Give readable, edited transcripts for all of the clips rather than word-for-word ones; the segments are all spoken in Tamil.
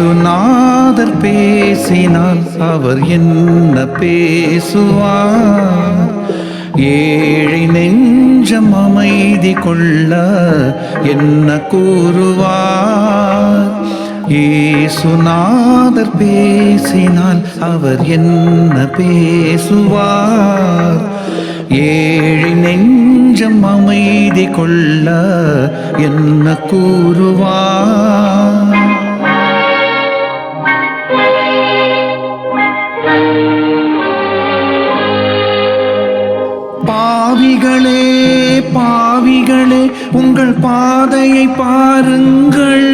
இயேசுநாதர் பேசினால் அவர் என்ன பேசுவார்? ஏழை நெஞ்சம் அமைதி கொள்ள என்ன கூறுவார்? இயேசுநாதர் பேசினால் அவர் என்ன பேசுவார்? ஏழை நெஞ்சம் அமைதி கொள்ள என்ன கூறுவார்? பாவிகளே பாவிகளே உங்கள் பாதையை பாருங்கள்.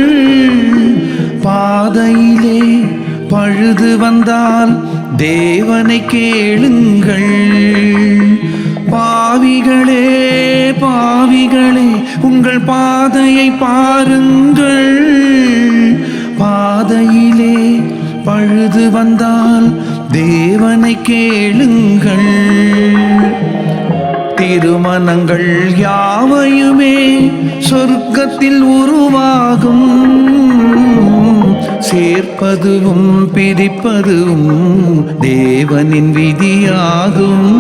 பாதையிலே பழுது வந்தால் தேவனை கேளுங்கள். பாவிகளே பாவிகளே உங்கள் பாதையை பாருங்கள். பாதையிலே பழுது வந்தால் தேவனை கேளுங்கள். திருமணங்கள் யாவையுமே சொர்க்கத்தில் உருவாகும். சேர்ப்பதுவும் பிரிப்பதும் தேவனின் விதியாகும்.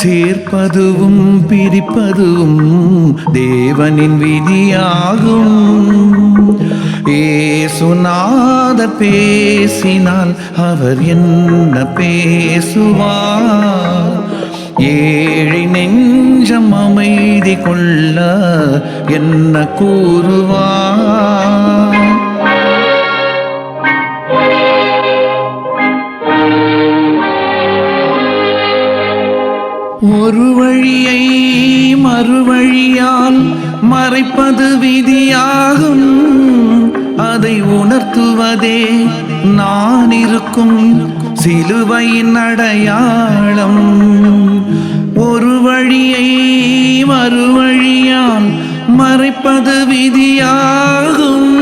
சேர்ப்பதுவும் பிரிப்பதும் தேவனின் விதியாகும். இயேசுநாதர் பேசினால் அவர் என்ன பேசுவார்? ஏழை நெஞ்சம் அமைதி கொள்ள என்ன கூறுவார்? ஒரு வழியை மறுவழியால் மறைப்பது விதியாகும். அதை உணர்த்துவதே நான் இருக்கும் சிலுவையின் அடையாளம். ஒரு வழியை மறுவழியால் மறைப்பது விதியாகும்.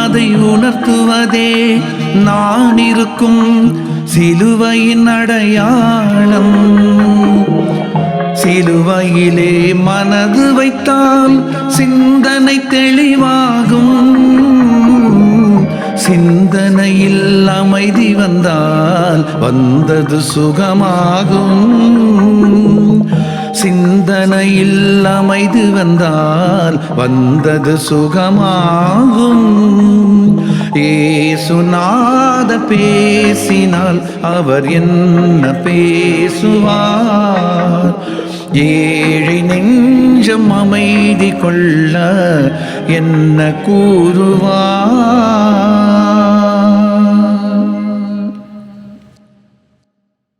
அதை உணர்த்துவதே நான் இருக்கும் சிலுவையின் அடையாளம். சிலுவையிலே மனது வைத்தால் சிந்தனை தெளிவாகும். சிந்தனையில் அமைதி வந்தால் வந்தது சுகமாகும். சிந்தனையில் அமைதி வந்தால் வந்தது சுகமாகும். இயேசுநாதர் பேசினால் அவர் என்ன பேசுவார்? ஏழை நெஞ்சம் அமைதி கொள்ள என்ன கூறுவார்?